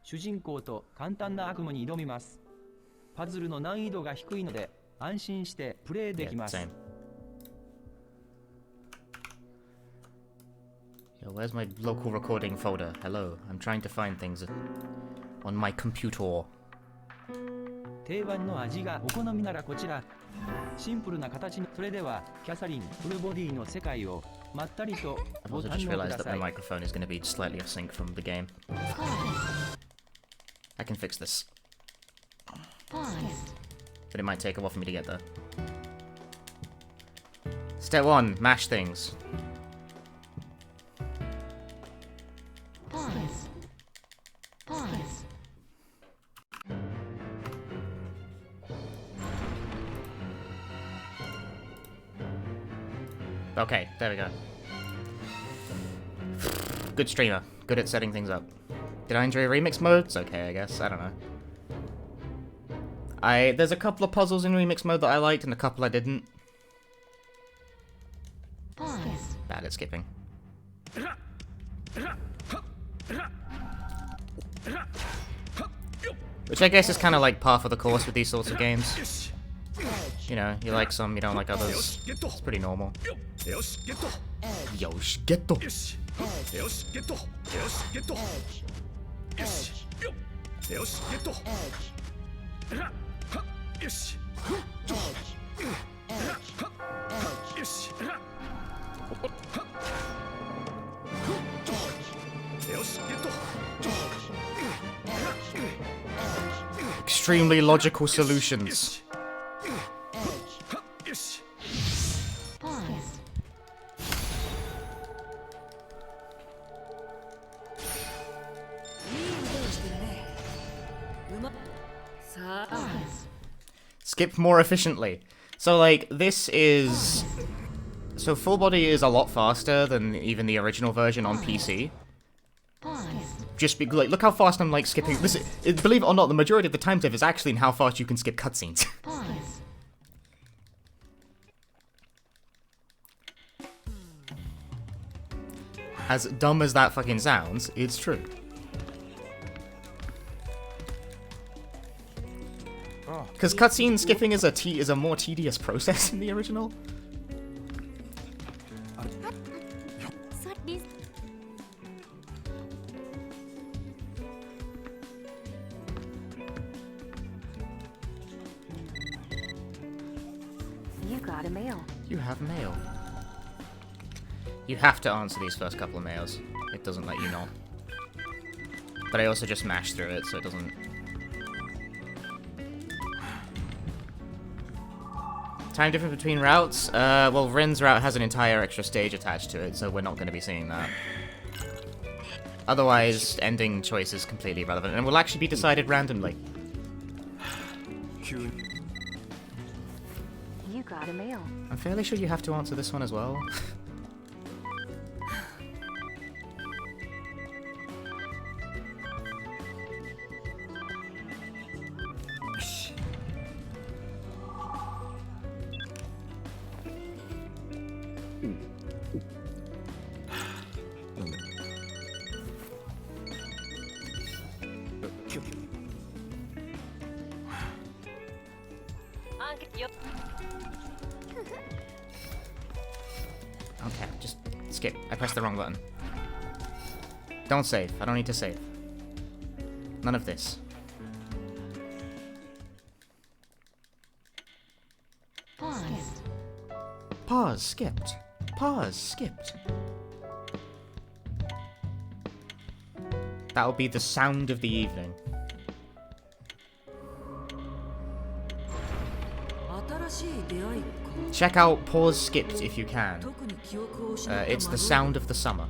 主人公と簡単な悪夢に挑みます。パズルの難易度が低いので安心してプレイできます。Yo, where's my local recording folder? Hello, I'm trying to find things on my computer. 定番の味がお好みならこちら。シンプルな形の。それではキャサリンフルボディの世界をまったりと I've also just realized that my microphone is going to be slightly off sync from the game. I can fix this. But it might take a while for me to get there. Step 1, mash things. Okay, there we go. Good streamer. Good at setting things up. Did I enjoy remix mode? It's okay, I guess. I don't know. There's a couple of puzzles in remix mode that I liked and a couple I didn't. Bad at skipping. Which I guess is kind of like par for the course with these sorts of games. You know, you like some, you don't like others. It's pretty normal. Yosh, geto. Extremely logical solutions. Skip more efficiently. So, like, this is... So, full body is a lot faster than even the original version on PC. Just be like, look how fast I'm, like, skipping... Believe it or not, the majority of the time save is actually in how fast you can skip cutscenes. As dumb as that fucking sounds, it's true. Because cutscene skipping is a more tedious process in the original. You got a mail. You have mail. You have to answer these first couple of mails. It doesn't let you not. But I also just mashed through it, so it doesn't... Time difference between routes? Well, Ren's route has an entire extra stage attached to it, so we're not going to be seeing that. Otherwise, ending choice is completely irrelevant, and will actually be decided randomly. You got a mail. I'm fairly sure you have to answer this one as well. Okay, just skip. I pressed the wrong button. Don't save. I don't need to save. None of this. Pause. Pause, skipped. Pause, skipped. That'll be the sound of the evening. Check out Pause Skipped if you can. It's the sound of the summer.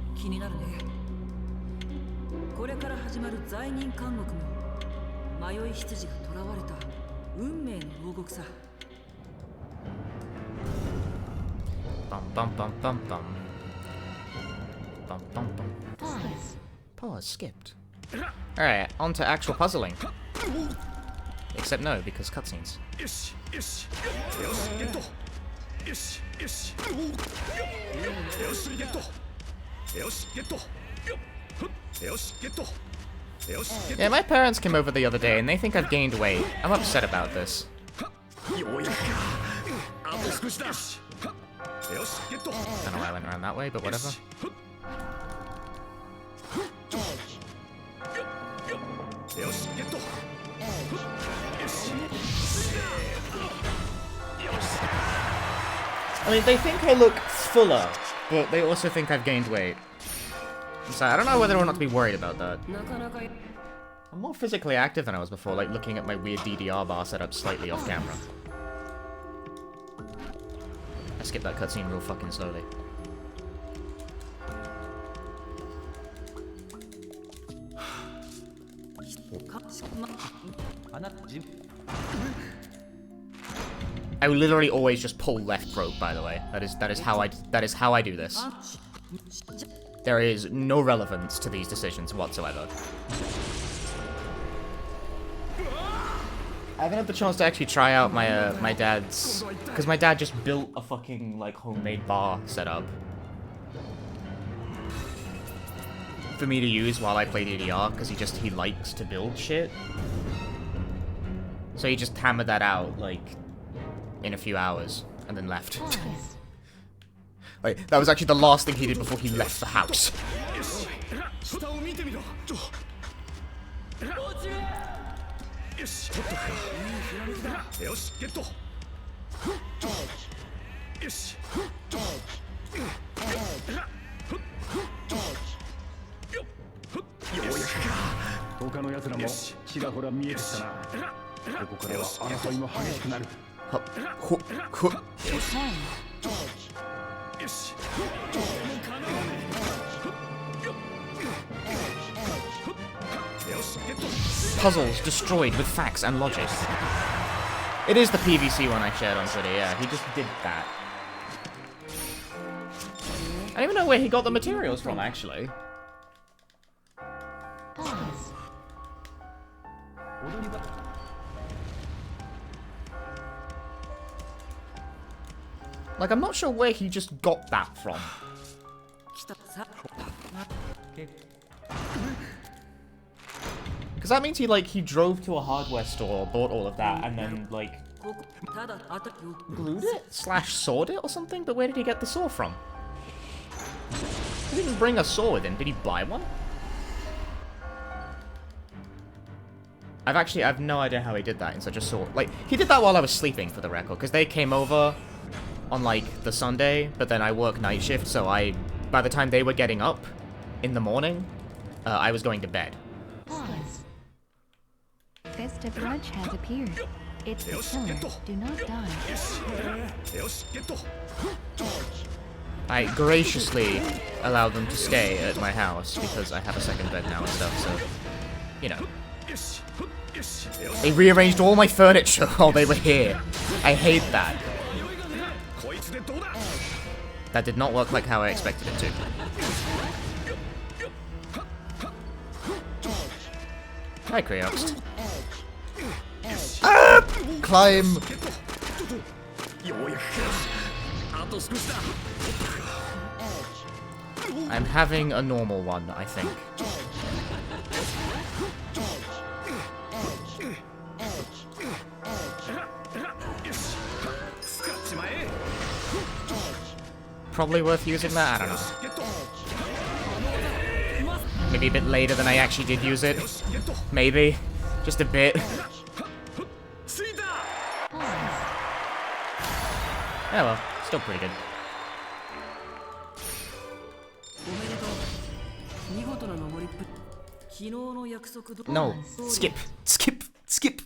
Bum bum bum bum bum. Bum bum bum. Pause. Pause skipped. Alright, on to actual puzzling. Except no, because cutscenes. Yeah, my parents came over the other day and they think I've gained weight. I'm upset about this. I don't know why I went around that way, but whatever. I mean, they think I look fuller, but they also think I've gained weight. So I don't know whether or not to be worried about that. I'm more physically active than I was before, like looking at my weird DDR bar set up slightly off camera. I skipped that cutscene real fucking slowly. I literally always just pull left probe, by the way. That is how I do this. There is no relevance to these decisions whatsoever. I haven't had the chance to actually try out my my dad's, because my dad just built a fucking like homemade bar setup for me to use while I play DDR, because he likes to build shit. So he just hammered that out like in a few hours and then left. Like, that was actually the last thing he did before he left the house. Puzzles destroyed with facts and logic. It is the PVC one I shared on Twitter, yeah. He just did that. I don't even know where he got the materials from, actually. Like, I'm not sure where he just got that from. Because that means he drove to a hardware store, bought all of that, and then, like, glued it? Slash sawed it or something? But where did he get the saw from? He didn't bring a saw with him. Did he buy one? I have no idea how he did that in such a saw. Like, he did that while I was sleeping, for the record, because they came over on, like, the Sunday, but then I work night shift, so by the time they were getting up in the morning, I was going to bed. Fist of Grudge has appeared. It's the killer. Do not die. I graciously allowed them to stay at my house because I have a second bed now and stuff, so, you know. They rearranged all my furniture while they were here. I hate that. That did not work like how I expected it to. Hi, Creox. Ah! Climb! I'm having a normal one, I think. Probably worth using that? I don't know. Maybe a bit later than I actually did use it. Maybe. Just a bit. Yeah, well, still pretty good. No, skip, skip, skip.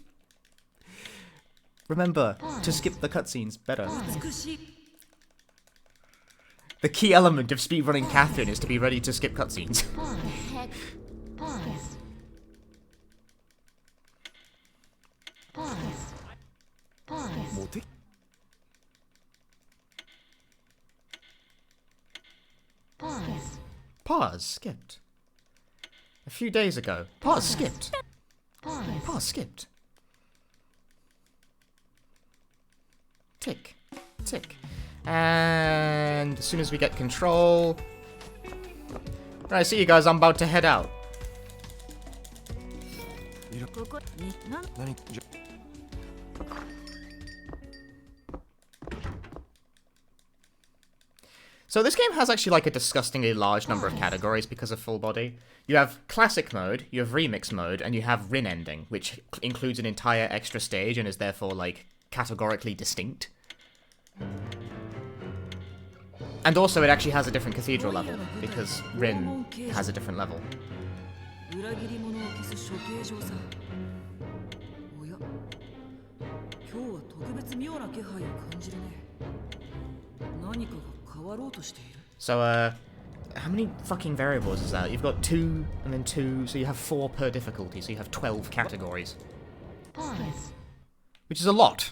Remember to skip the cutscenes better. The key element of speedrunning Catherine is to be ready to skip cutscenes. Pause skipped. A few days ago. Pause skipped. Pause skipped. Tick. Tick. And as soon as we get control... Right, see you guys, I'm about to head out. So this game has actually like a disgustingly large number of categories because of full body. You have classic mode, you have remix mode, and you have Rin ending, which includes an entire extra stage and is therefore like categorically distinct. And also it actually has a different Cathedral level, because Rin has a different level. So, how many fucking variables is that? You've got 2, and then 2, so you have 4 per difficulty, so you have 12 categories. Pause. Which is a lot.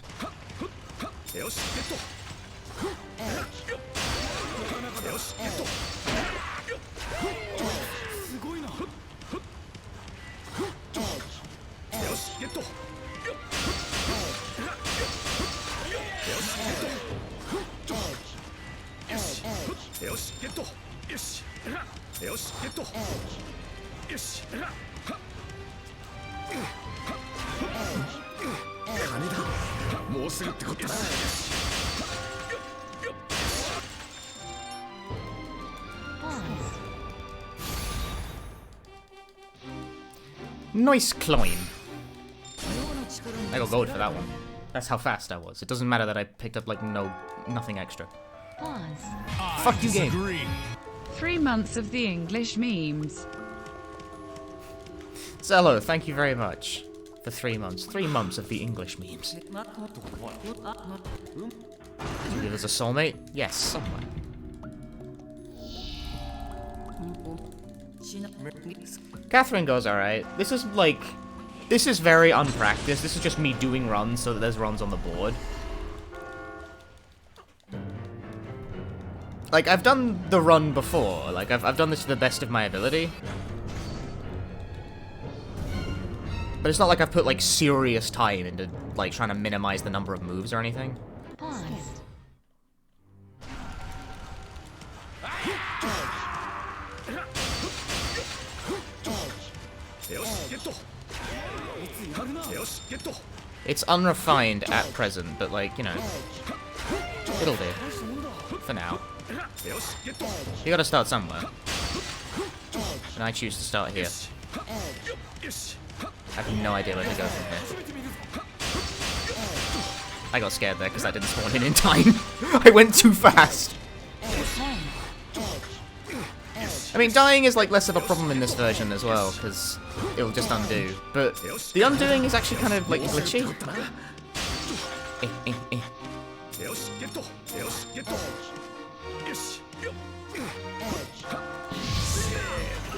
Nice climb. I got gold for that one. That's how fast I was. It doesn't matter that I picked up like nothing extra. Pause. Fuck you, game. 3 months of the English memes. Zello, thank you very much for 3 months. 3 months of the English memes. Did you give us a soulmate? Yes, somewhere. Catherine goes alright. This is very unpracticed. This is just me doing runs so that there's runs on the board. Like, I've done the run before. Like, I've done this to the best of my ability. But it's not like I've put, like, serious time into, like, trying to minimize the number of moves or anything. Pause. It's unrefined at present, but, like, you know, it'll do. For now. You gotta start somewhere. And I choose to start here. I have no idea where to go from here. I got scared there because I didn't spawn in time. I went too fast. I mean, dying is like less of a problem in this version as well, because it'll just undo. But the undoing is actually kind of like glitchy.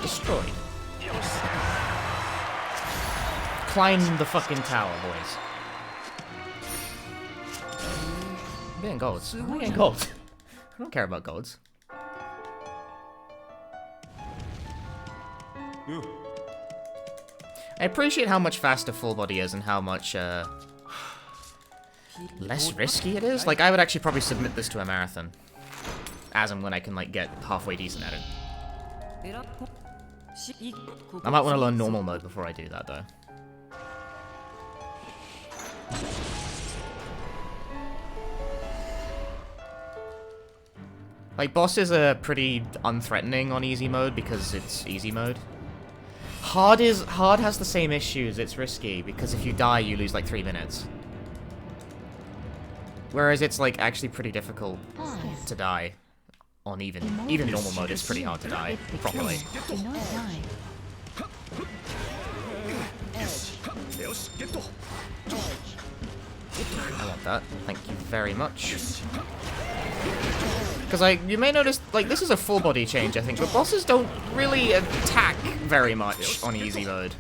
Destroyed. Climb the fucking tower, boys. I'm getting golds. I'm getting gold. I don't care about golds. I appreciate how much faster full body is and how much less risky it is. Like, I would actually probably submit this to a marathon, as and when I can like get halfway decent at it. I might want to learn normal mode before I do that, though. Like, bosses are pretty unthreatening on easy mode because it's easy mode. Hard has the same issues. It's risky because if you die, you lose like 3 minutes. Whereas it's like actually pretty difficult to die on even normal mode. It's pretty hard to die properly. Do not die. I want that. Thank you very much. Because, like, you may notice, like, this is a full body change, I think, but bosses don't really attack very much on easy mode.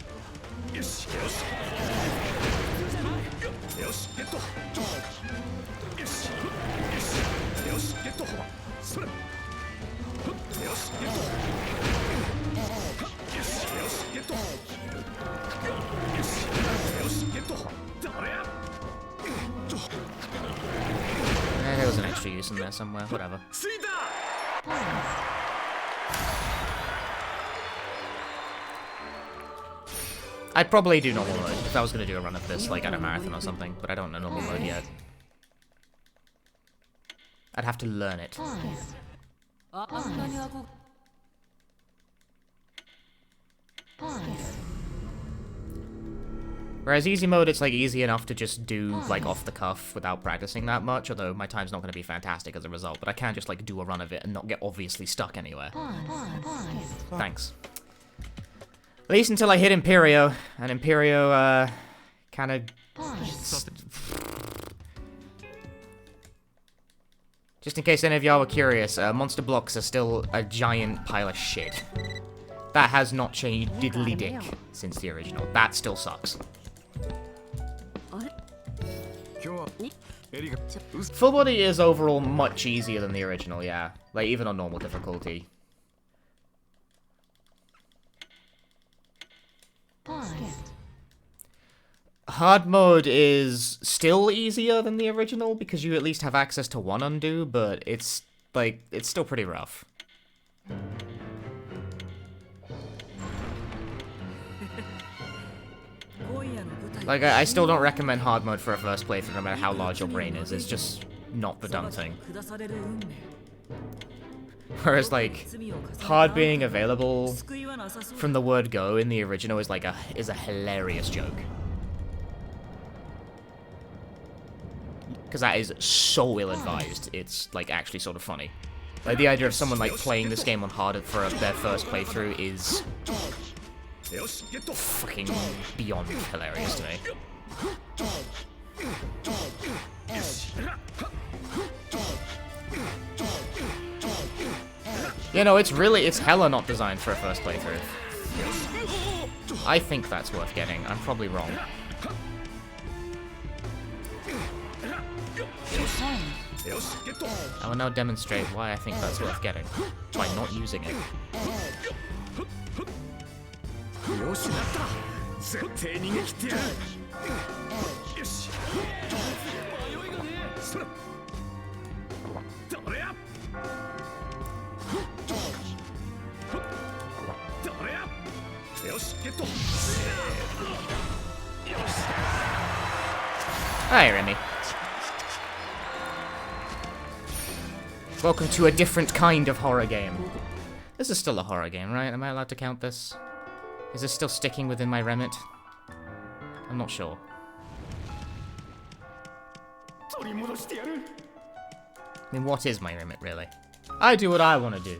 There was an extra use in there somewhere, whatever. I'd probably do normal mode if I was going to do a run of this, like at a marathon or something, but I don't know normal mode yet. I'd have to learn it. Whereas easy mode, it's like easy enough to just do like off the cuff without practicing that much, although my time's not going to be fantastic as a result, but I can just like do a run of it and not get obviously stuck anywhere. Thanks. At least until I hit Imperio, and Imperio, kind of... Just in case any of y'all were curious, monster blocks are still a giant pile of shit. That has not changed diddly dick since the original. That still sucks. Full body is overall much easier than the original, yeah. Like, even on normal difficulty. Hard mode is still easier than the original because you at least have access to one undo, but it's, like, it's still pretty rough. Like, I still don't recommend hard mode for a first playthrough no matter how large your brain is. It's just not the done thing. Whereas, like, hard being available from the word go in the original is like a hilarious joke. Because that is so ill-advised, it's, like, actually sort of funny. Like, the idea of someone, like, playing this game on hard for their first playthrough is fucking beyond hilarious to me. You know, it's hella not designed for a first playthrough. I think that's worth getting. I'm probably wrong. I will now demonstrate why I think that's worth getting, by not using it. Hi, Remy. Welcome to a different kind of horror game. This is still a horror game, right? Am I allowed to count this? Is this still sticking within my remit? I'm not sure. I mean, what is my remit, really? I do what I want to do.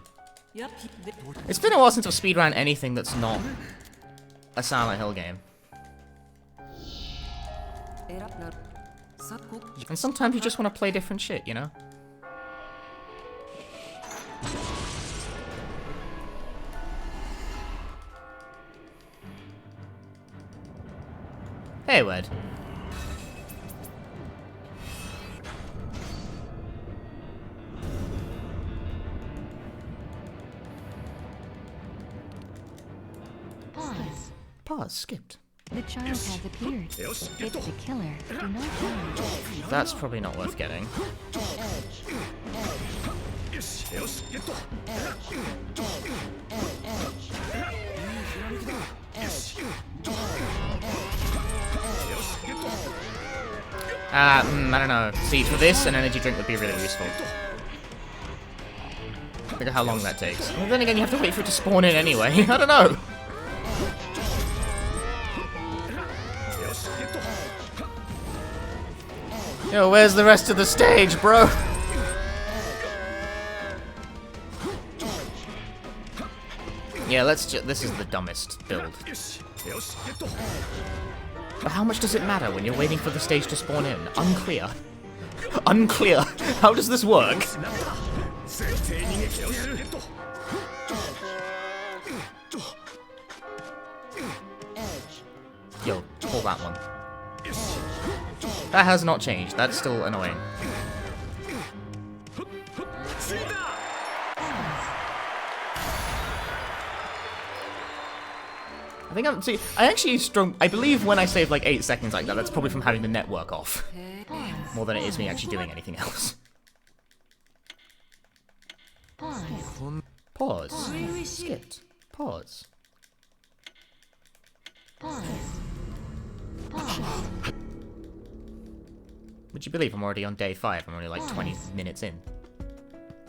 It's been a while since I've speedrun anything that's not a Silent Hill game. And sometimes you just want to play different shit, you know? Hey, Wed. Pause, skipped. The child has appeared. It's the killer. Do not die. That's probably not worth getting. I don't know. See, for this, an energy drink would be really useful. Look at how long that takes. Well, then again, you have to wait for it to spawn in anyway. I don't know. Yo, where's the rest of the stage, bro? Yeah, this is the dumbest build. But how much does it matter when you're waiting for the stage to spawn in? Unclear. Unclear. How does this work? Yo, pull that one. That has not changed. That's still annoying. I believe when I save like 8 seconds like that, that's probably from having the network off. More than it is me actually doing anything else. Pause. Skipped. Pause. Pause. Pause. Would you believe I'm already on day 5? I'm only like 20 minutes in.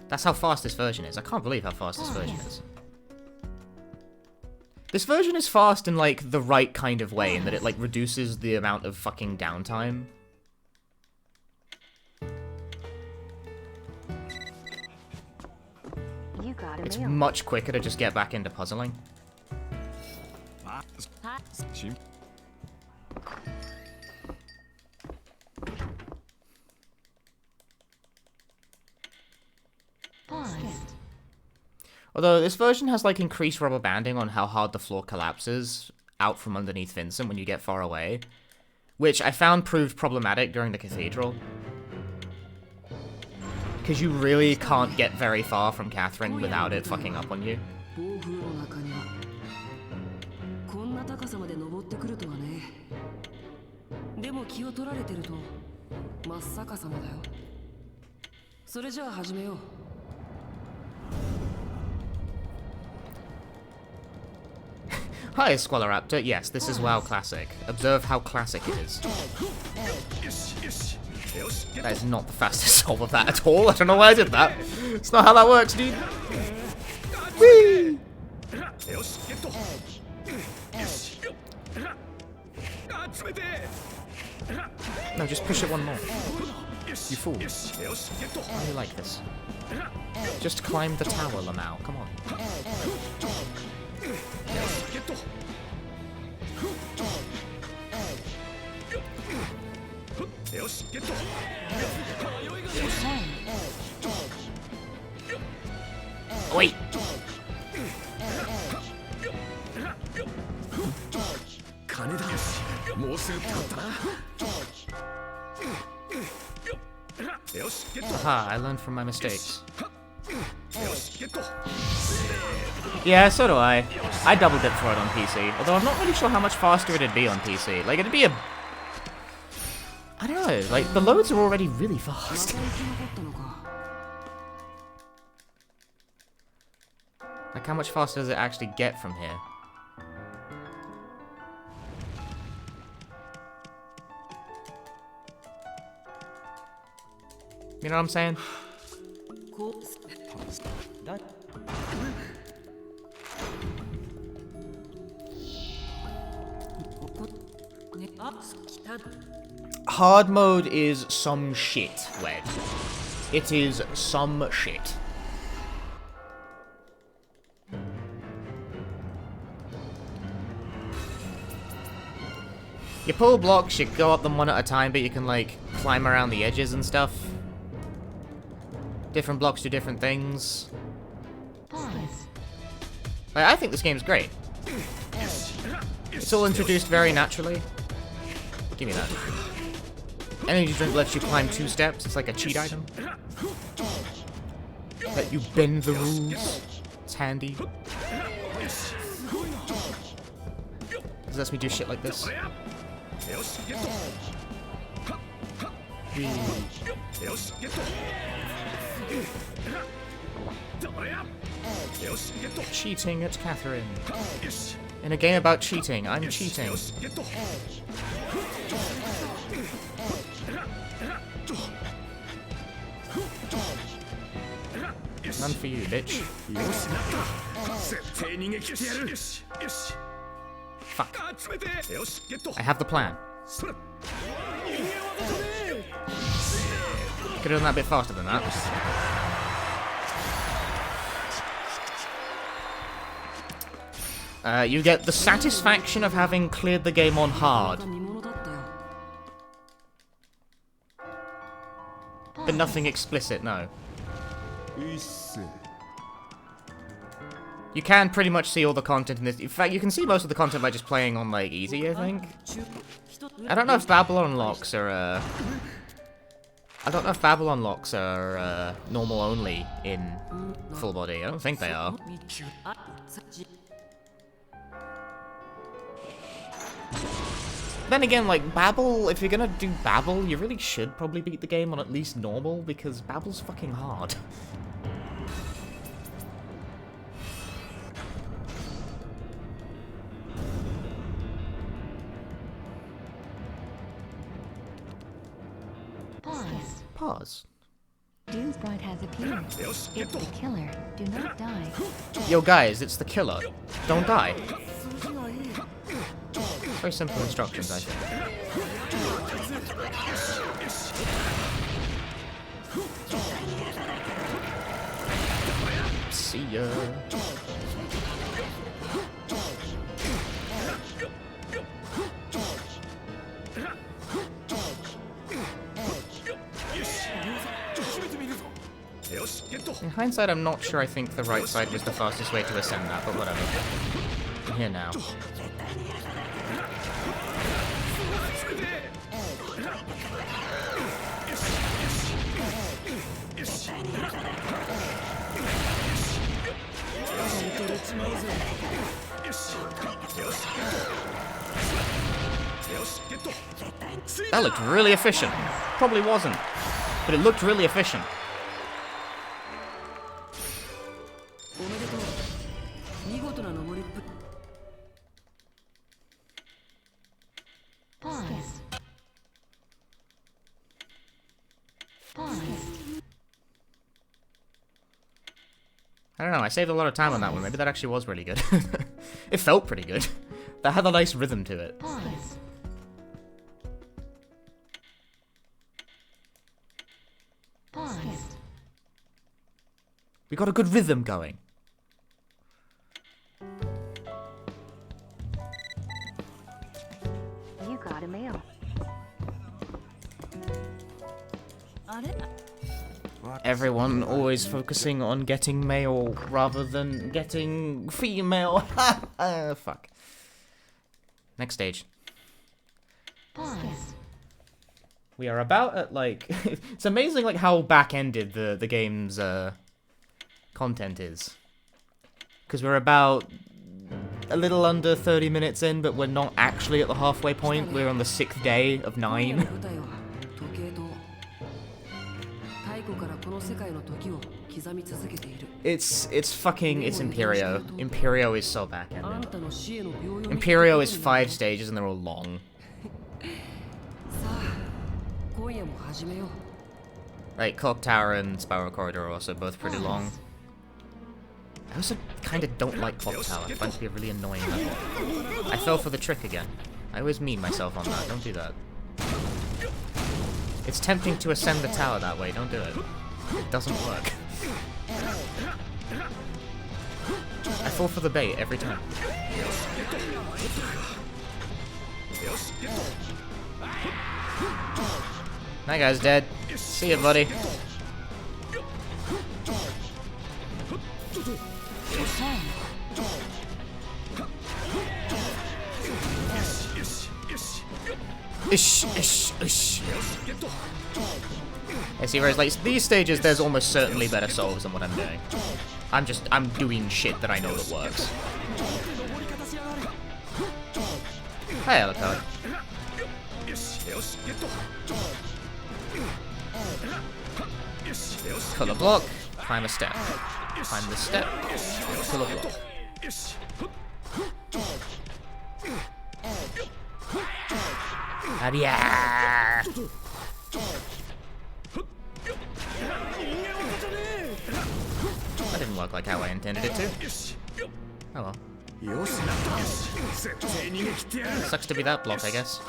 That's how fast this version is. I can't believe how fast this version is. This version is fast in, like, the right kind of way, in that it, like, reduces the amount of fucking downtime. You got a It's meal. much quicker to just get back into puzzling. Pause. Although, this version has, like, increased rubber banding on how hard the floor collapses out from underneath Vincent when you get far away, which I found proved problematic during the Cathedral. Because you really can't get very far from Catherine without it fucking up on you. 暴風の中にはこんな高さまで登ってくるとはね。でも気を取られてると真っ逆さまだよ。それじゃあ始めよう。Hi, Squaloraptor. Yes, this is WoW Classic. Observe how classic it is. That is not the fastest solve of that at all. I don't know why I did that. It's not how that works, dude. Whee! No, just push it one more. You fool. How do you like this? Just climb the tower, Lamau. Come on. Wait! Aha, I learned from my mistakes. Yeah, so do I. I double dip for it on PC, although I'm not really sure how much faster it'd be on PC. Like, it'd be a... I don't know, like, the loads are already really fast. Like, how much faster does it actually get from here? You know what I'm saying? That Hard mode is some shit, Wed. It is some shit. You pull blocks, you go up them one at a time, but you can, like, climb around the edges and stuff. Different blocks do different things. Pause. I think this game's great. It's all introduced very naturally. Give me that. Energy drink lets you climb 2 steps. It's like a cheat item. Let you bend the rules. It's handy. This lets me do shit like this. Cheating at Catherine. In a game about cheating, I'm cheating. None for you, bitch. Fuck. I have the plan. Could have done that a bit faster than that. You get the satisfaction of having cleared the game on hard, but nothing explicit, no. You can pretty much see all the content in this. In fact, you can see most of the content by just playing on, like, easy, I think. I don't know if Babylon locks are, I don't know if Babylon locks are, normal only in full body. I don't think they are. Then again, like, Babel, if you're gonna do Babel, you really should probably beat the game on at least normal, because Babel's fucking hard. Pause. Doom's Bride has appeared. It's the killer. Do not die. Yo, guys, it's the killer. Don't die. Very simple instructions, I think. See ya. In hindsight, I'm not sure I think the right side was the fastest way to ascend that, but whatever. I'm here now. That looked really efficient. Probably wasn't, but it looked really efficient. Pause. Pause. I don't know, I saved a lot of time on that one. Maybe that actually was really good. It felt pretty good. That had a nice rhythm to it. Pause. Pause. We got a good rhythm going. You got a mail. Everyone always focusing on getting male rather than getting female. Fuck. Next stage. Pause. We are about at, like... It's amazing, like, how back-ended the game's content is. Because we're about a little under 30 minutes in, but we're not actually at the halfway point. We're on the 6th day of 9. It's fucking, it's Imperio. Imperio is so back-ended. Imperio is 5 stages and they're all long. Right, Clock Tower and Spiral Corridor are also both pretty long. I also kind of don't like Clock Tower. I find it to be a really annoying level. I fell for the trick again. I always meme myself on that. Don't do that. It's tempting to ascend the tower that way. Don't do it. It doesn't work. I fall for the bait every time. That guy's dead. See ya, buddy. Ish, ish, ish. I see, whereas like these stages, there's almost certainly better solves than what I'm doing. I'm doing shit that I know that works. Hey, Alucard. Pull a block, climb a step. Climb the step, pull a block. Yeah. That didn't work like how I intended it to. Oh well. Sucks to be that block, I guess.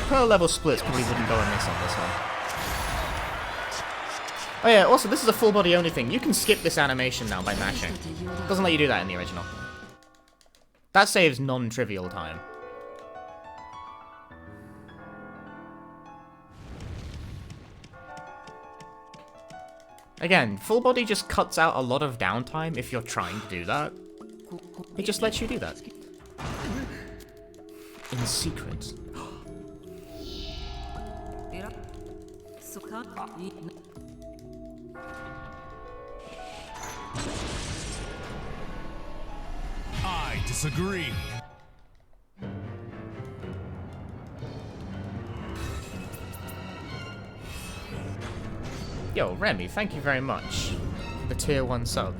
Pro level splits probably wouldn't go amiss on this one. Oh yeah, also this is a full body only thing. You can skip this animation now by mashing. Doesn't let you do that in the original. That saves non-trivial time. Again, full body just cuts out a lot of downtime if you're trying to do that. It just lets you do that. In secret. I disagree. Yo, Remy, thank you very much. The tier 1 sub.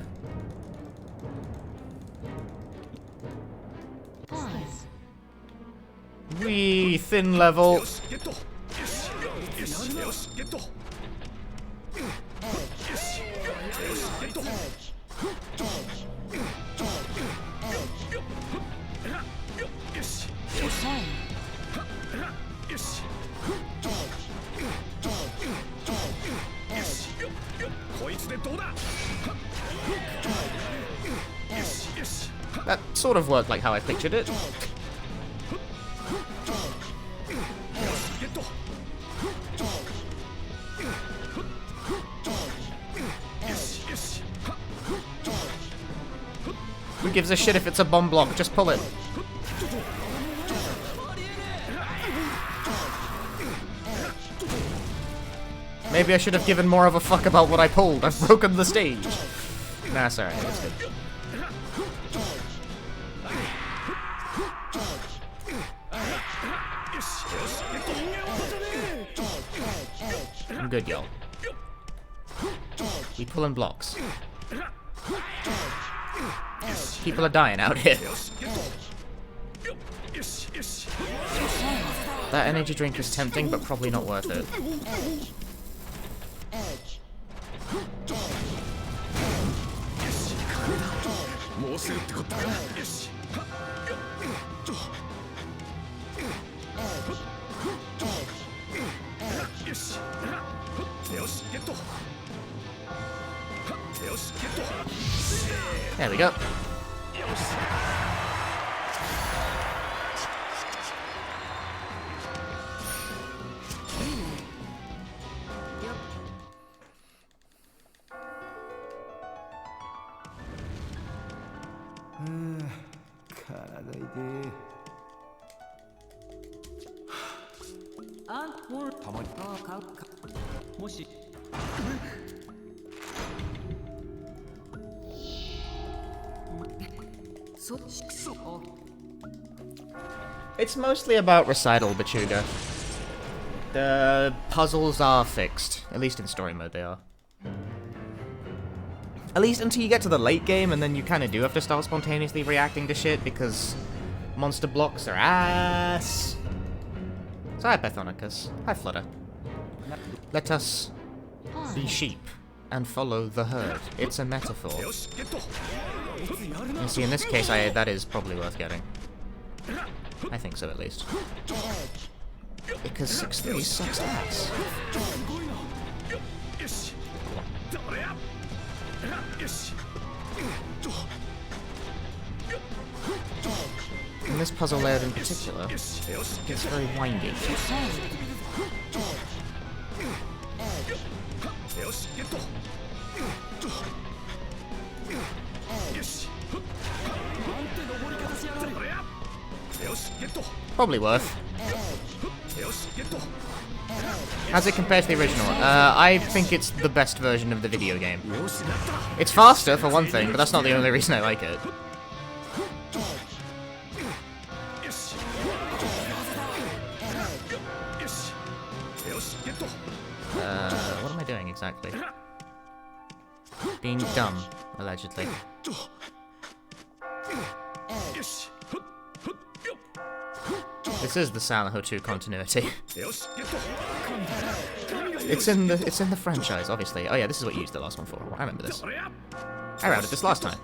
Pause. Wee, thin level. That sort of worked like how I pictured it. Who gives a shit if it's a bomb block? Just pull it. Maybe I should have given more of a fuck about what I pulled. I've broken the stage. Nah, sorry. It's good. I'm good, y'all. We pulling blocks. People are dying out here. That energy drink is tempting, but probably not worth it. There we go. It's mostly about recital, Bachuga. The puzzles are fixed. At least in story mode they are. At least until you get to the late game, and then you kind of do have to start spontaneously reacting to shit, because monster blocks are ass. So hi, Bethonicus. Hi, Flutter. Let us be sheep and follow the herd. It's a metaphor. You see, in this case, that is probably worth getting. I think so, at least. Because 6-3 sucks ass. And this puzzle layout in particular gets very windy. Probably worth. How's it compared to the original? I think it's the best version of the video game. It's faster, for one thing, but that's not the only reason I like it. What am I doing exactly? Being dumb, allegedly. This is the Silent Hill 2 continuity. It's in the franchise, obviously. Oh yeah, this is what you used the last one for. I remember this. I routed this last time.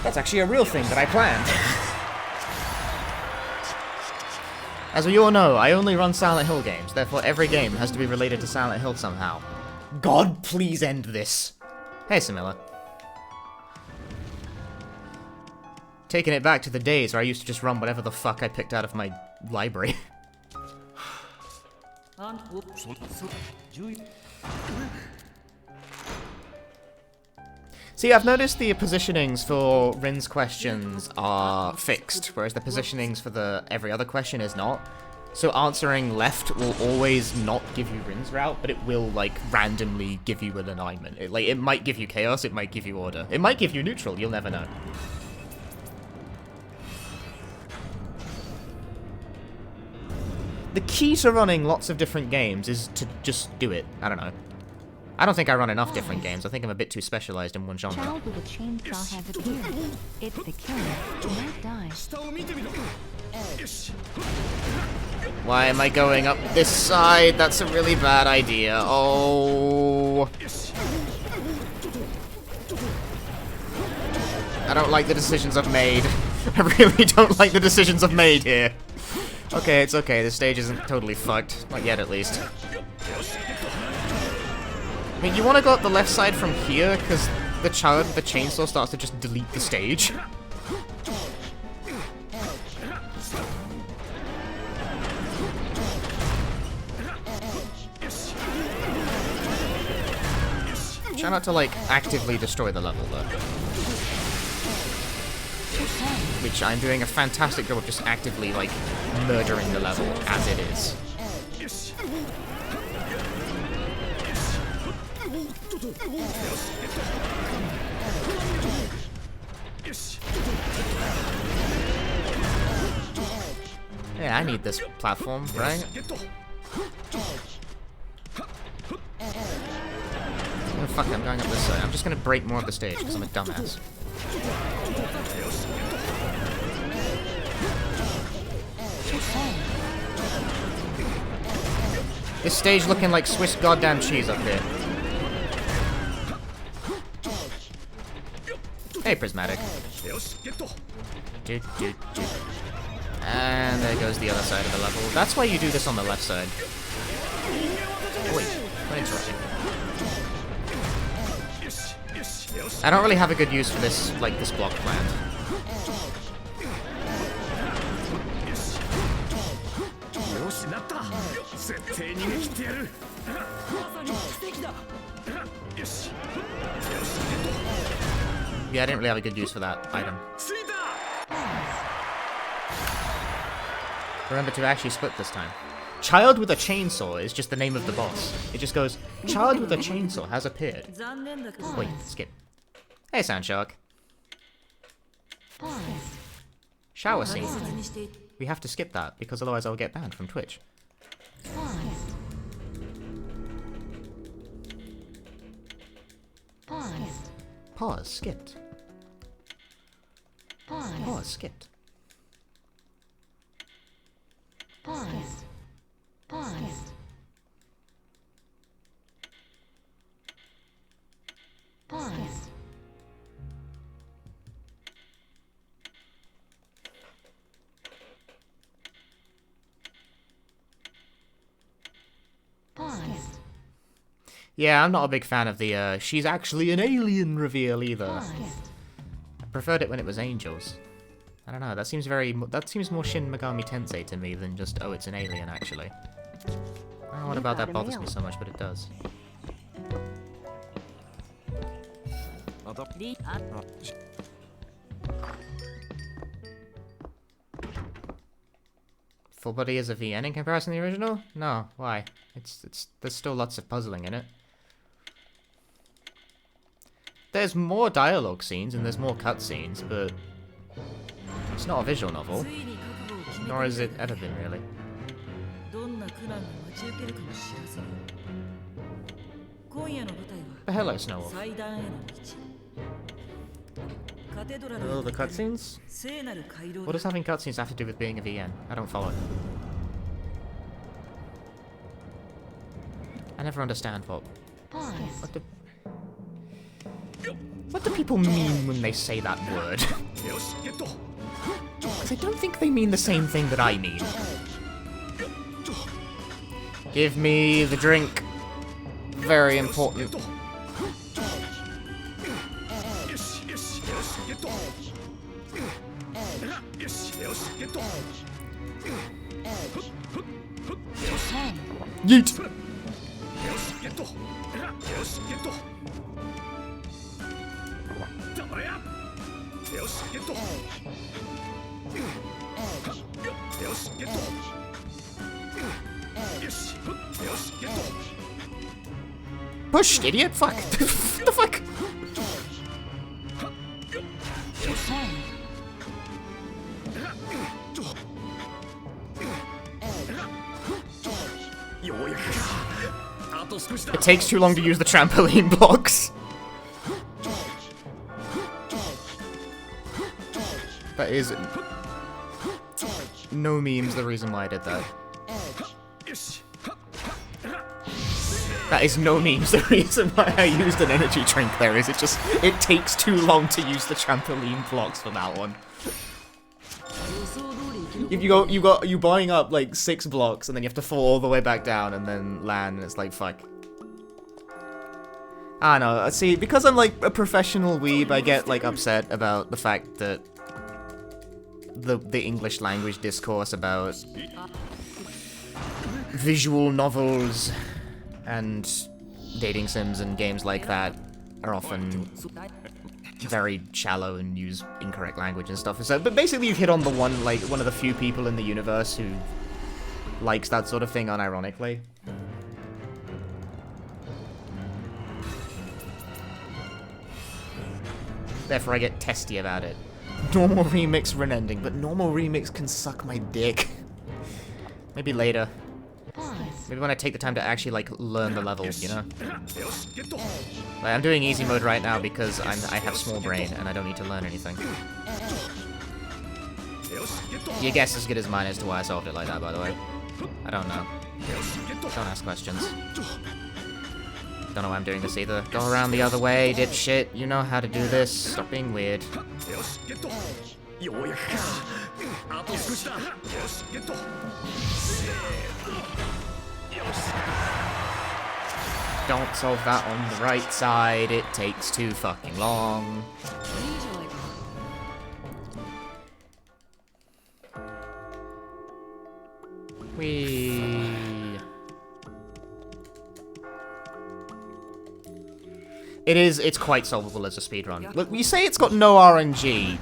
That's actually a real thing that I planned. As we all know, I only run Silent Hill games, therefore every game has to be related to Silent Hill somehow. God, please end this. Hey, Samilla. Taking it back to the days where I used to just run whatever the fuck I picked out of my library. See, I've noticed the positionings for Rin's questions are fixed, whereas the positionings for every other question is not. So answering left will always not give you Rin's route, but it will, like, randomly give you an alignment. It might give you chaos, it might give you order. It might give you neutral, you'll never know. The key to running lots of different games is to just do it. I don't know. I don't think I run enough different games. I think I'm a bit too specialized in one genre. Child with a chainsaw has appeared. It's the killer. Do not die. Why am I going up this side? That's a really bad idea. Oh. I don't like the decisions I've made. I really don't like the decisions I've made here. Okay, it's okay. The stage isn't totally fucked. Not yet, at least. I mean, you want to go up the left side from here, because the child with the chainsaw starts to just delete the stage. Try not to, like, actively destroy the level, though. Which I'm doing a fantastic job of just actively, like, murdering the level as it is. Yeah, I need this platform, right? Oh fuck it, I'm going up this side. I'm just gonna break more of the stage because I'm a dumbass. This stage looking like Swiss goddamn cheese up here. Hey, Prismatic. And there goes the other side of the level. That's why you do this on the left side. Oh, wait, don't interrupt me. I don't really have a good use for this, like, this block planned. Yeah, I didn't really have a good use for that item. Remember to actually split this time. Child with a chainsaw is just the name of the boss. It just goes, Child with a chainsaw has appeared. Wait, skip. Hey, Sandshark. Shower scene. We have to skip that, because otherwise I'll get banned from Twitch. Pause, skipped. Pause, skipped. Pause. Pause. Pause. Pause. Yeah, I'm not a big fan of the, she's actually an alien reveal either. Pause. I preferred it when it was angels. I don't know, that seems more Shin Megami Tensei to me than just, oh, it's an alien, actually. I don't know what about that bothers me so much, but it does. Full body is a VN in comparison to the original? No, why? There's still lots of puzzling in it. There's more dialogue scenes and there's more cutscenes, but it's not a visual novel. Nor has it ever been, really. But hello, Snowwolf. Oh, the cutscenes? What does having cutscenes have to do with being a VN? I don't follow. I never understand what do people mean when they say that word? Because I don't think they mean the same thing that I mean. Give me the drink. Very important. Yeet! Push, idiot! Fuck! What the fuck? It takes too long to use the trampoline blocks. That is no memes the reason why I did that. That is no memes the reason why I used an energy drink there, is it takes too long to use the trampoline blocks for that one. If you buying up like 6 blocks and then you have to fall all the way back down and then land, and it's like, fuck. I don't know, see, because I'm like a professional weeb, I get like upset about the fact that the English language discourse about visual novels and dating sims and games like that are often very shallow and use incorrect language and stuff. So, but basically you've hit on the one of the few people in the universe who likes that sort of thing unironically. Therefore I get testy about it. Normal remix run ending, but normal remix can suck my dick. Maybe later. Maybe when I take the time to actually like learn the levels, you know? Like, I'm doing easy mode right now because I have small brain and I don't need to learn anything. Your guess is as good as mine as to why I solved it like that, by the way. I don't know. Don't ask questions. Don't know why I'm doing this either. Go around the other way, dipshit. You know how to do this. Stop being weird. Don't solve that on the right side. It takes too fucking long. Whee. It's quite solvable as a speedrun. Look, you say it's got no RNG.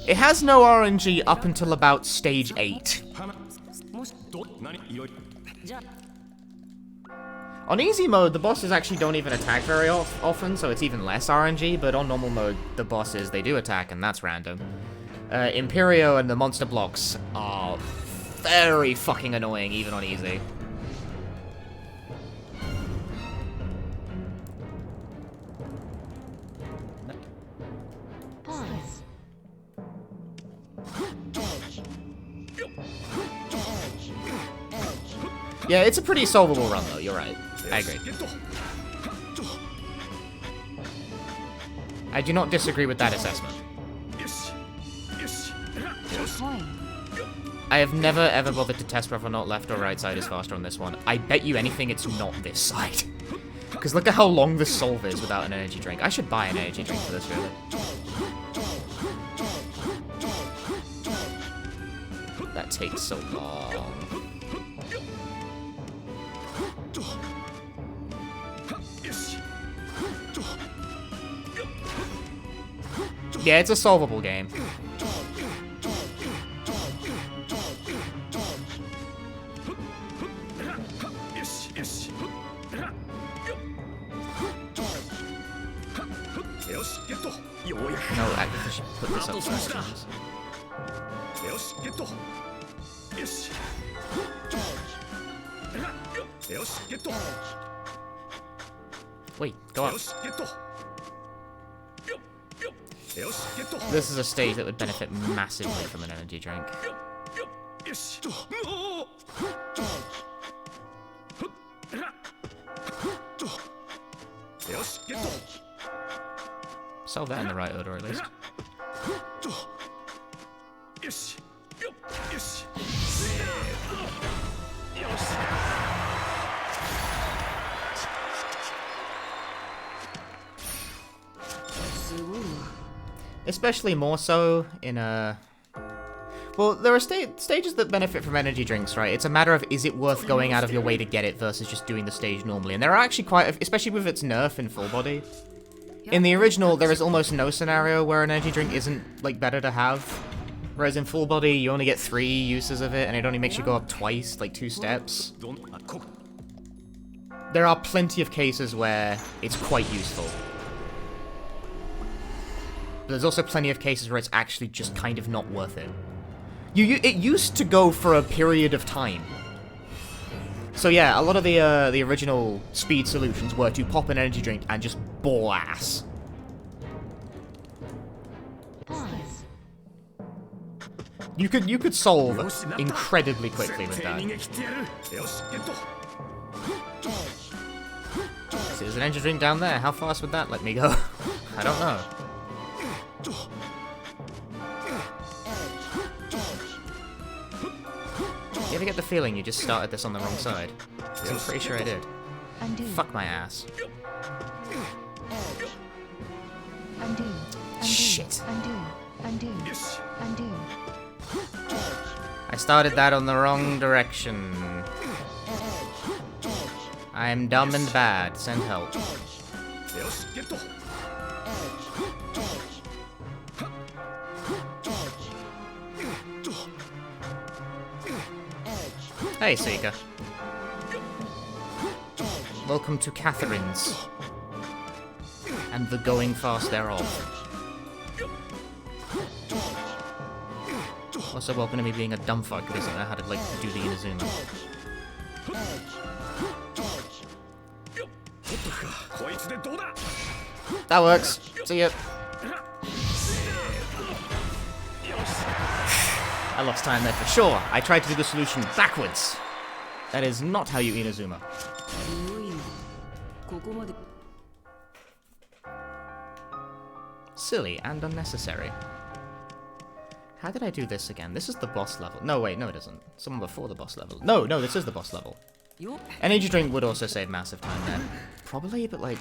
It has no RNG up until about stage 8. On easy mode, the bosses actually don't even attack very often, so it's even less RNG, but on normal mode, the bosses, they do attack, and that's random. Imperio and the monster blocks are very fucking annoying, even on easy. Yeah, it's a pretty solvable run, though. You're right. I agree. I do not disagree with that assessment. I have never ever bothered to test whether or not left or right side is faster on this one. I bet you anything it's not this side. Because look at how long this solve is without an energy drink. I should buy an energy drink for this, really. That takes so long. Yeah, it's a solvable game. No, I should put this up first. Wait, go up. This is a stage that would benefit massively from an energy drink. Solve that in the right order, at least. Especially more so in a... Well, there are stages that benefit from energy drinks, right? It's a matter of, is it worth going out of your way to get it versus just doing the stage normally? And there are actually quite, especially with its nerf in full body. In the original, there is almost no scenario where an energy drink isn't, like, better to have. Whereas in full body, you only get 3 uses of it, and it only makes you go up twice, like 2 steps. There are plenty of cases where it's quite useful. But there's also plenty of cases where it's actually just kind of not worth it. It used to go for a period of time. So yeah, a lot of the original speed solutions were to pop an energy drink and just ball ass. Pause. You could solve incredibly quickly with that. So there's an energy drink down there. How fast would that let me go? I don't know. You ever get the feeling you just started this on the wrong side? 'Cause I'm pretty sure I did. Undo. Fuck my ass. Undo. Undo. Shit. Undo. Undo. Undo. I started that on the wrong direction. I'm dumb and bad. Send help. Hey, Seeker. Welcome to Catherine's. And the going fast thereof. Also welcome to me being a dumb fuck who doesn't know how to, like, do the Inazuma. That works. See ya. I lost time there for sure. I tried to do the solution backwards. That is not how you Inazuma. Silly and unnecessary. How did I do this again? This is the boss level. No, wait, no it isn't. Someone before the boss level. No, this is the boss level. Energy drink would also save massive time there. Probably, but like...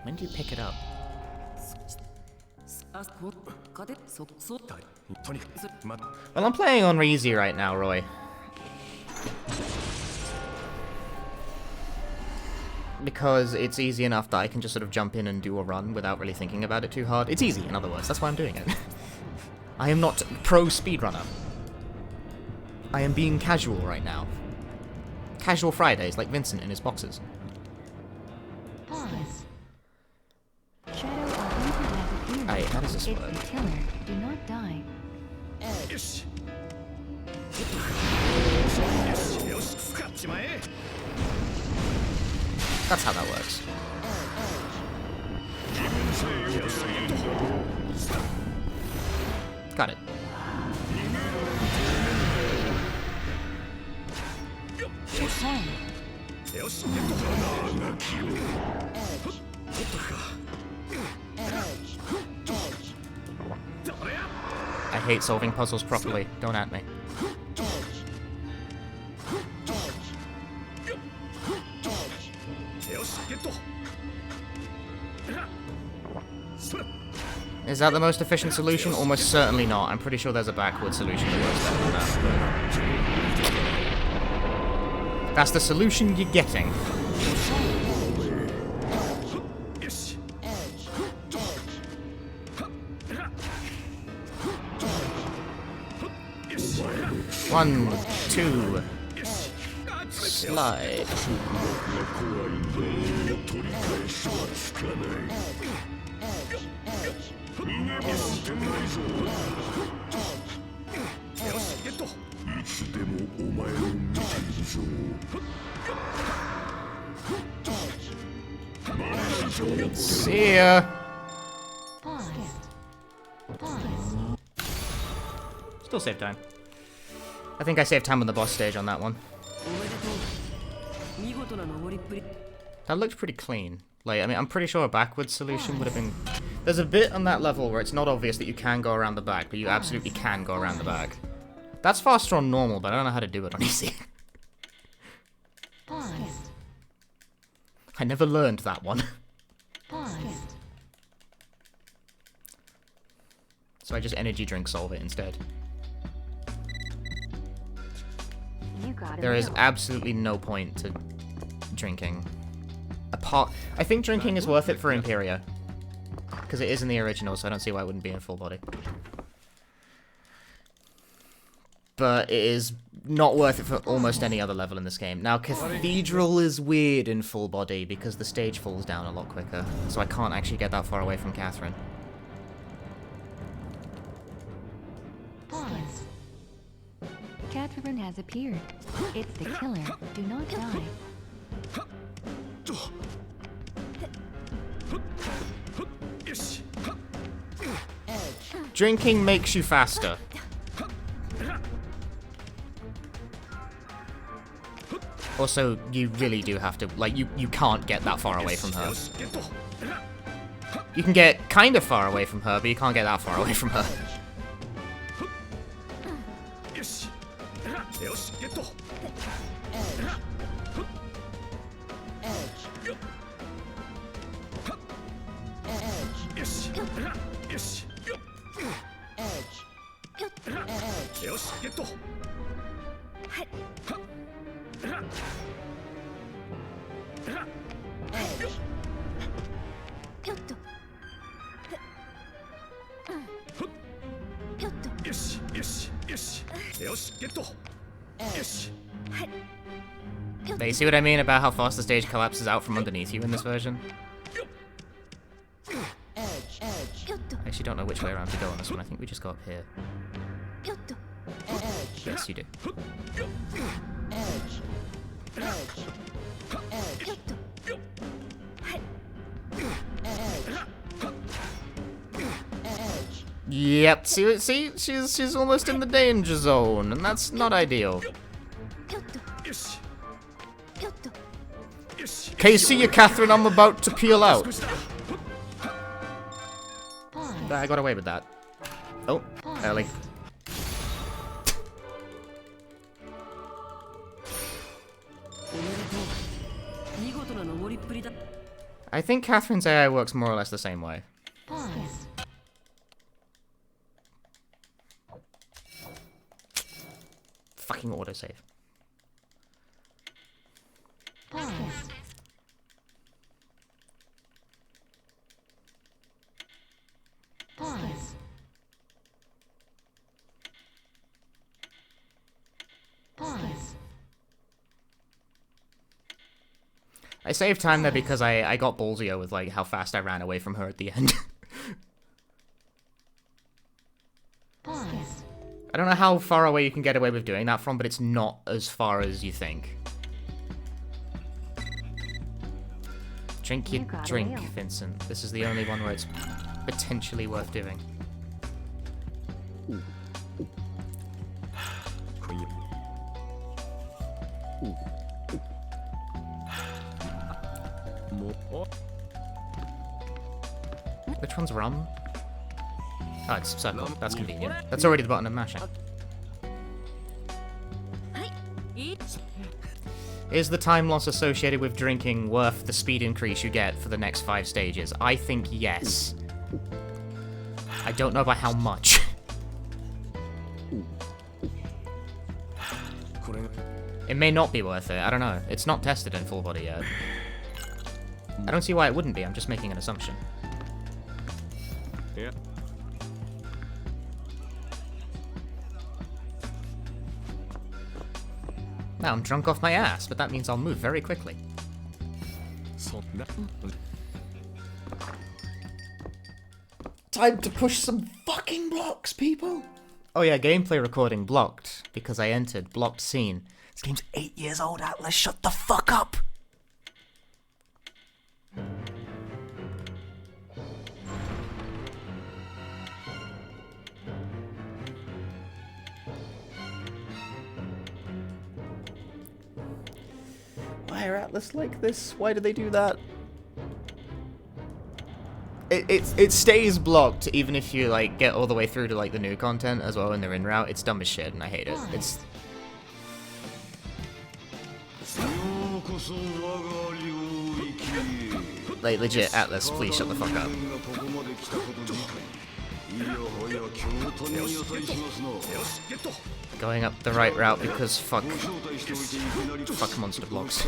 when do you pick it up? Well, I'm playing on easy right now, Roy. Because it's easy enough that I can just sort of jump in and do a run without really thinking about it too hard. It's easy, in other words. That's why I'm doing it. I am not pro speedrunner. I am being casual right now. Casual Fridays, like Vincent in his boxes. Pause. Shadow of Winter has appeared. Hey, how does this It's work? the killer. Do not die. That's how that works. Got it. Japan. I hate solving puzzles properly. Don't at me. Is that the most efficient solution? Almost certainly not. I'm pretty sure there's a backward solution that works better than that. But that's the solution you're getting. One, two, slide. See ya. Pause. Pause. Still save time. I think I saved time on the boss stage on that one. That looked pretty clean. Like, I mean, I'm pretty sure a backwards solution would have been... There's a bit on that level where it's not obvious that you can go around the back, but you absolutely can go around the back. That's faster on normal, but I don't know how to do it on easy. Pause. I never learned that one. Pause. So I just energy drink solve it instead. You got it. There is absolutely no point to drinking. I think drinking is worth it for Imperio. Because it is in the original, so I don't see why it wouldn't be in full body. But it is not worth it for almost any other level in this game. Now, Cathedral is weird in full body because the stage falls down a lot quicker. So I can't actually get that far away from Catherine. Catherine has appeared. It's the killer. Do not die. Drinking makes you faster. Also, you really do have to, like, you can't get that far away from her. You can get kind of far away from her, but you can't get that far away from her. But you see what I mean about how fast the stage collapses out from underneath you in this version? I actually don't know which way around to go on this one. I think we just go up here. Yes, you do. Yep, see, she's almost in the danger zone, and that's not ideal. Okay, see you, Catherine, I'm about to peel out. I got away with that. Oh, early. I think Catherine's AI works more or less the same way. Fucking autosave. I saved time there because I got ballsier with like how fast I ran away from her at the end. I don't know how far away you can get away with doing that from, but it's not as far as you think. Drink your drink, Vincent. This is the only one where it's potentially worth doing. Which one's rum? Oh, it's circle. That's convenient. That's already the button I'm mashing. Is the time loss associated with drinking worth the speed increase you get for the next 5 stages? I think yes. I don't know by how much. It may not be worth it. I don't know. It's not tested in full body yet. I don't see why it wouldn't be. I'm just making an assumption. Yeah. Now I'm drunk off my ass, but that means I'll move very quickly. Time to push some fucking blocks, people! Oh yeah, gameplay recording blocked, because I entered blocked scene. This game's 8 years old, Atlas, shut the fuck up! Why are Atlas like this? Why do they do that? It stays blocked even if you like get all the way through to like the new content as well when they're in route. It's dumb as shit and I hate it. It's like legit, Atlas, please shut the fuck up. Going up the right route because fuck monster blocks.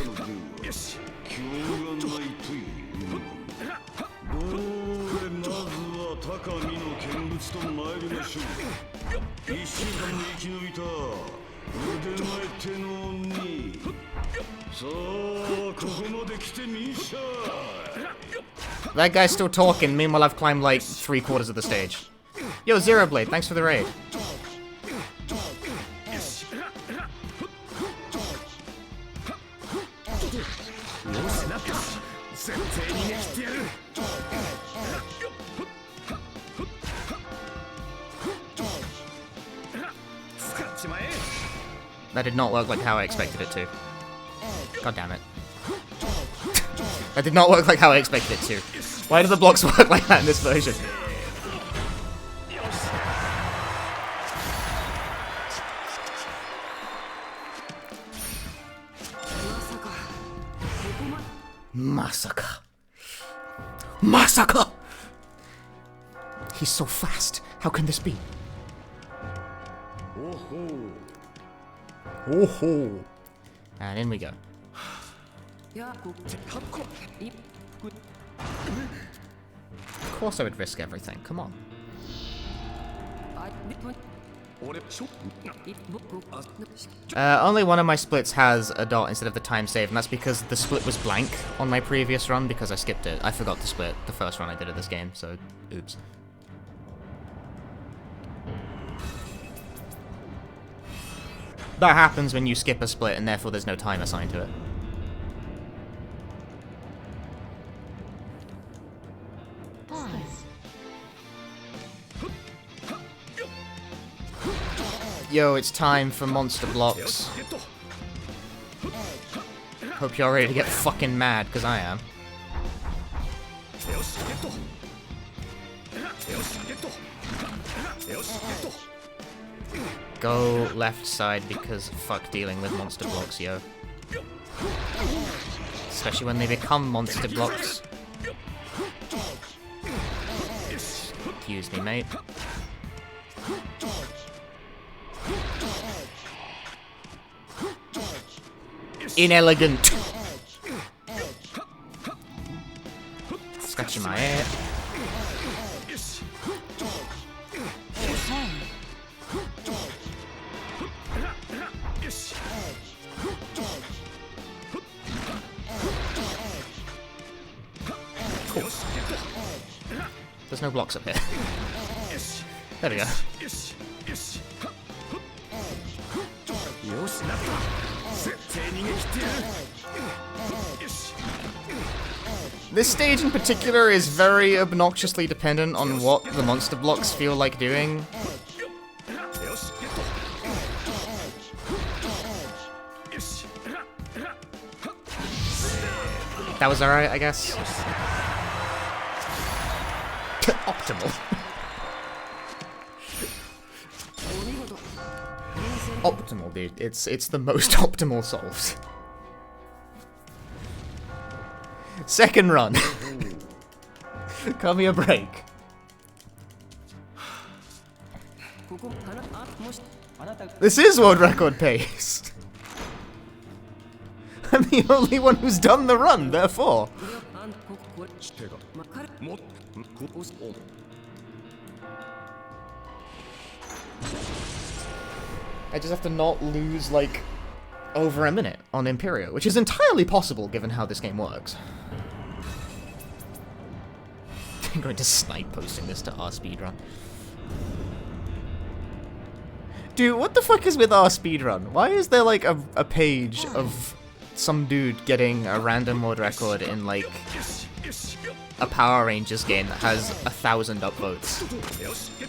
That guy's still talking, meanwhile I've climbed like 3/4 of the stage. Yo, Zero Blade, thanks for the raid. That did not work like how I expected it to. God damn it. That did not work like how I expected it to. Why do the blocks work like that in this version? Masaka. Masaka! He's so fast. How can this be? Oh-ho. And in we go. Of course I would risk everything. Come on. Only one of my splits has a dot instead of the time save, and that's because the split was blank on my previous run because I skipped it. I forgot to split the first run I did of this game, so oops. That happens when you skip a split and therefore there's no time assigned to it. Yo, it's time for monster blocks. Hope you're ready to get fucking mad, because I am. Go left side because fuck dealing with monster blocks, yo. Especially when they become monster blocks. Excuse me, mate. Inelegant. Scratching my head. Cool. There's no blocks up here. There we go. This stage in particular is very obnoxiously dependent on what the monster blocks feel like doing. That was alright, I guess. Optimal. Optimal, dude. It's the most optimal solved. Second run. Cut me a break. This is world record pace. I'm the only one who's done the run, therefore. I just have to not lose, like, over a minute on Imperio, which is entirely possible given how this game works. I'm going to snipe posting this to our speedrun. Dude, what the fuck is with our speedrun? Why is there, like, a page of some dude getting a random world record in, like, a Power Rangers game that has 1,000 upvotes?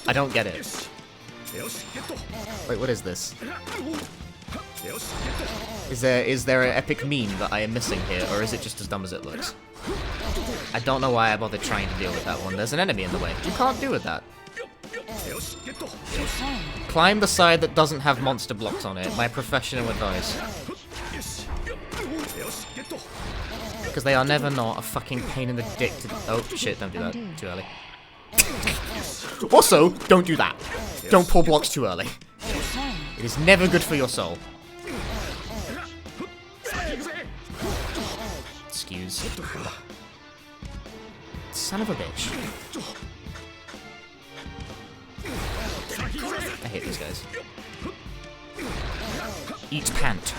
I don't get it. Wait, what is this? Is there an epic meme that I am missing here, or is it just as dumb as it looks? I don't know why I bothered trying to deal with that one. There's an enemy in the way. You can't deal with that. Climb the side that doesn't have monster blocks on it. My professional advice. Because they are never not a fucking pain in the dick to... Oh, shit, don't do that. Too early. Also, don't do that. Don't pull blocks too early. It is never good for your soul. Excuse. Son of a bitch. I hate these guys. Eat pant.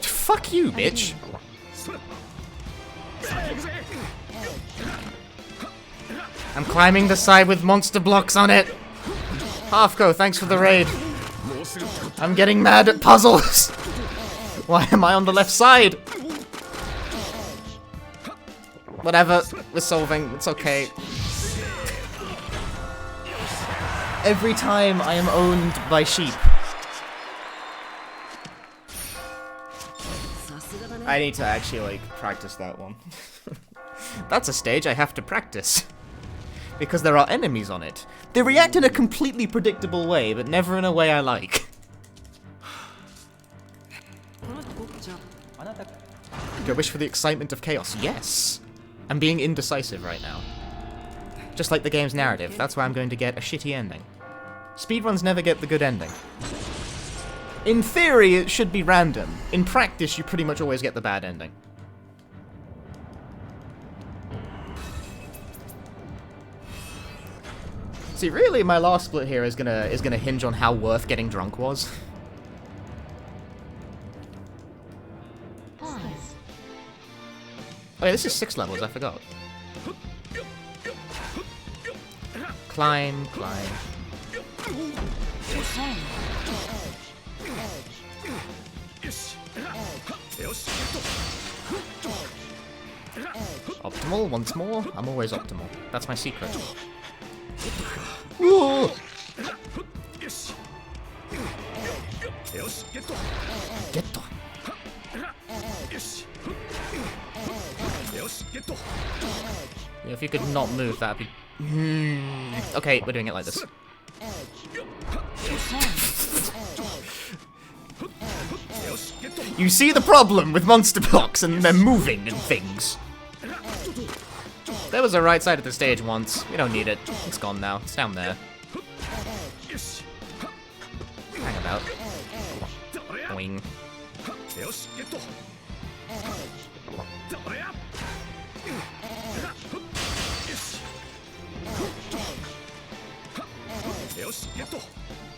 Fuck you, bitch. I'm climbing the side with monster blocks on it. Halfco, thanks for the raid. I'm getting mad at puzzles. Why am I on the left side? Whatever, we're solving, it's okay. Every time I am owned by sheep. I need to actually, like, practice that one. That's a stage I have to practice. Because there are enemies on it. They react in a completely predictable way, but never in a way I like. Do I wish for the excitement of chaos? Yes! I'm being indecisive right now. Just like the game's narrative, that's why I'm going to get a shitty ending. Speedruns never get the good ending. In theory, it should be random. In practice, you pretty much always get the bad ending. See, really, my last split here is gonna hinge on how worth getting drunk was. Pause. Oh yeah, this is 6 levels, I forgot. Climb, climb. Ten. Optimal, once more. I'm always optimal. That's my secret. Whoa! Get. Yeah, if you could not move, that'd be... Okay, we're doing it like this. You see the problem with monster blocks and them moving and things. There was a right side of the stage once. We don't need it. It's gone now. It's down there. Hang about. Boing.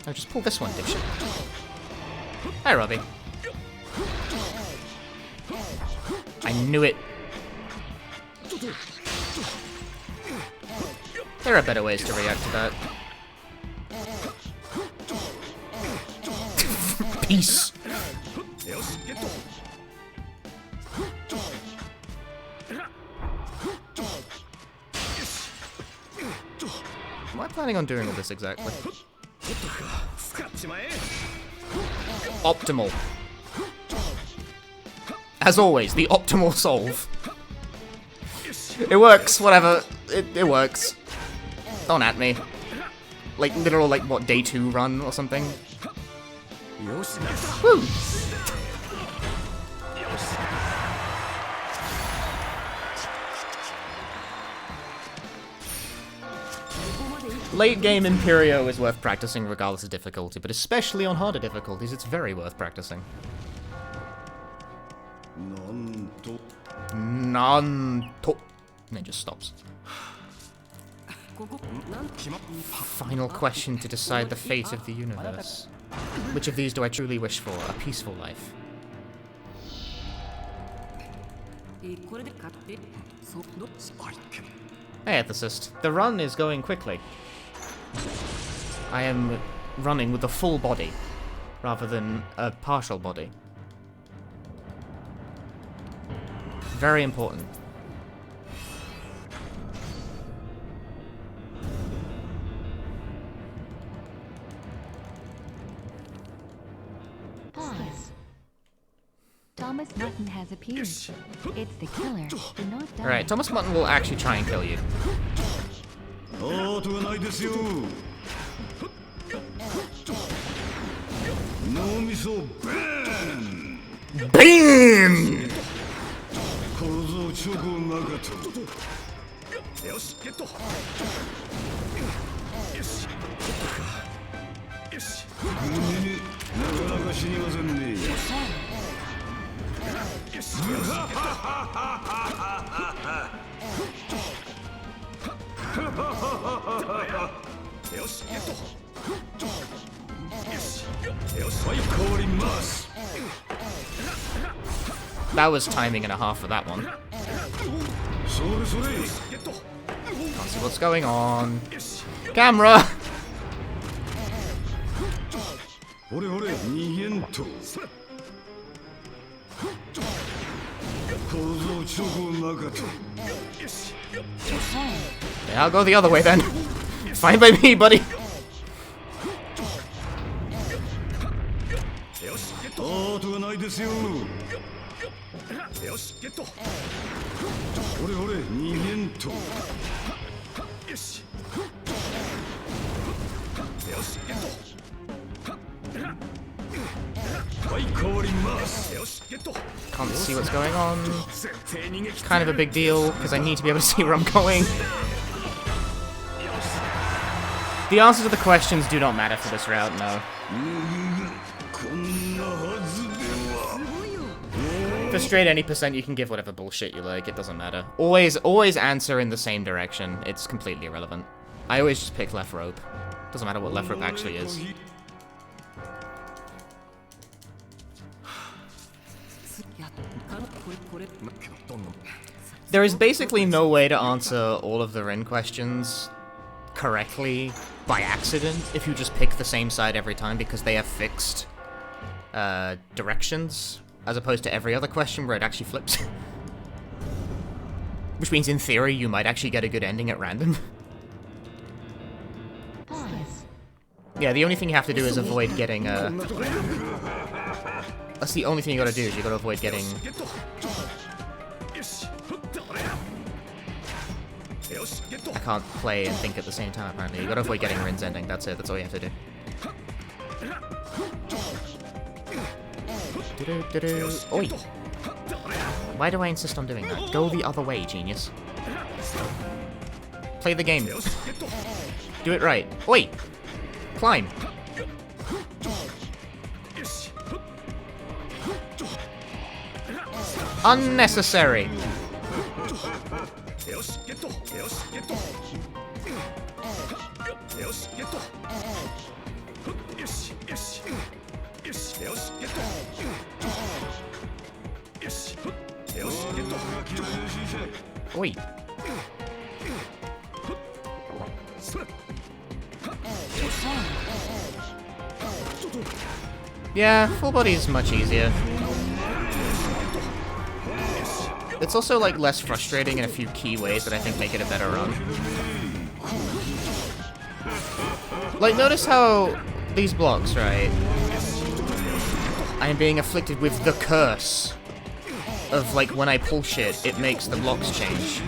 Oh, just pull this one, dipshit. Hi, Robbie. I knew it. There are better ways to react to that. Peace. Am I planning on doing all this exactly? Optimal. As always, the optimal solve. It works, whatever. It works. Don't at me. Like, literal, like, what, day 2 run or something? Woo! Late game Imperio is worth practicing regardless of difficulty, but especially on harder difficulties, it's very worth practicing. Nanto. And it just stops. Final question to decide the fate of the universe. Which of these do I truly wish for? A peaceful life. Hey, ethicist. The run is going quickly. I am running with a full body, rather than a partial body. Very important. Pause. Thomas Mutton has appeared. It's the killer. Do not die. Alright, Thomas Mutton will actually try and kill you. BAM! That was timing and a half for that one. Can't see what's going on. Camera! ほれほれ逃げんと構造チョコ中と Yeah, I'll go the other way then. Fine by me, buddy. アートがないですよほれほれ逃げんとはい変わります Can't see what's going on. Kind of a big deal, because I need to be able to see where I'm going. The answers to the questions do not matter for this route, no. こんなはずでは For straight any percent, you can give whatever bullshit you like, it doesn't matter. Always answer in the same direction. It's completely irrelevant. I always just pick left rope. Doesn't matter what left rope actually is. There is basically no way to answer all of the Rin questions correctly by accident if you just pick the same side every time because they have fixed directions, as opposed to every other question where it actually flips. Which means in theory you might actually get a good ending at random. Yeah, the only thing you have to do is avoid getting that's the only thing you gotta do, is you gotta avoid getting I can't play and think at the same time, apparently. You gotta avoid getting Rin's ending, that's it, that's all you have to do. Oi! Why do I insist on doing that? Go the other way, genius. Play the game. Do it right. Oi! Climb! Unnecessary! Oi! Yeah, full body is much easier. It's also, like, less frustrating in a few key ways that I think make it a better run. Like, notice how these blocks, right? I am being afflicted with the curse of, like, when I pull shit, it makes the blocks change.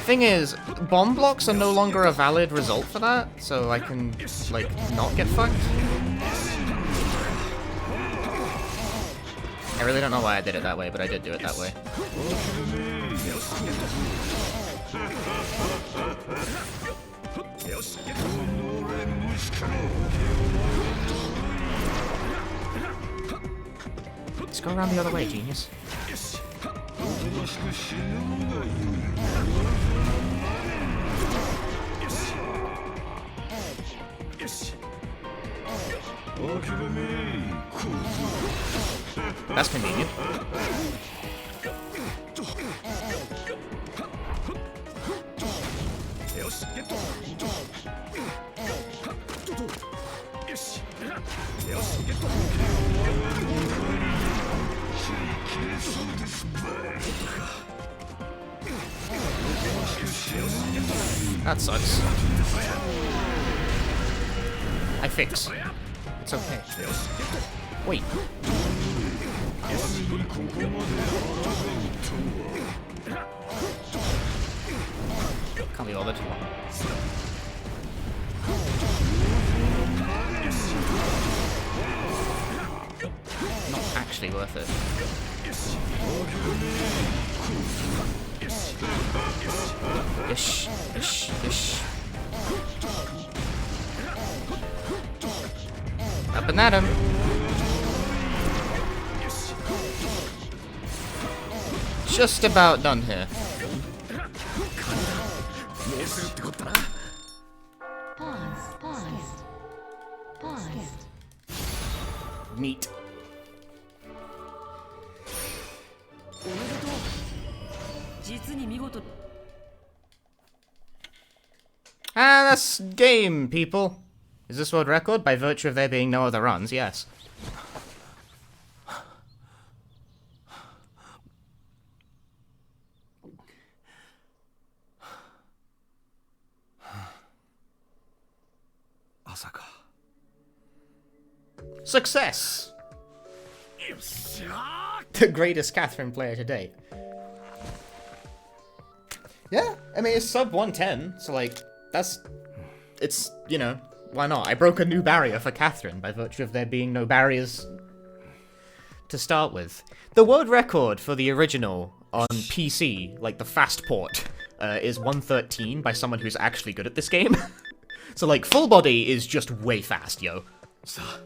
Thing is, bomb blocks are no longer a valid result for that, so I can, like, not get fucked. I really don't know why I did it that way, but I did do it that way. Let's go around the other way, genius. That's convenient. That sucks. I fix. It's okay. Wait. Can't be bothered. Not actually worth it. Ish, ish, ish. Up and at him. Just about done here. Pause. Neat. Ah, that's game, people. Is this world record? By virtue of there being no other runs, yes. Asaka. Success! The greatest Catherine player to date. Yeah, I mean, it's sub 110, so like, it's, you know, why not? I broke a new barrier for Catherine by virtue of there being no barriers to start with. The world record for the original on PC, like the fast port, is 113 by someone who's actually good at this game. So like, full body is just way fast, yo.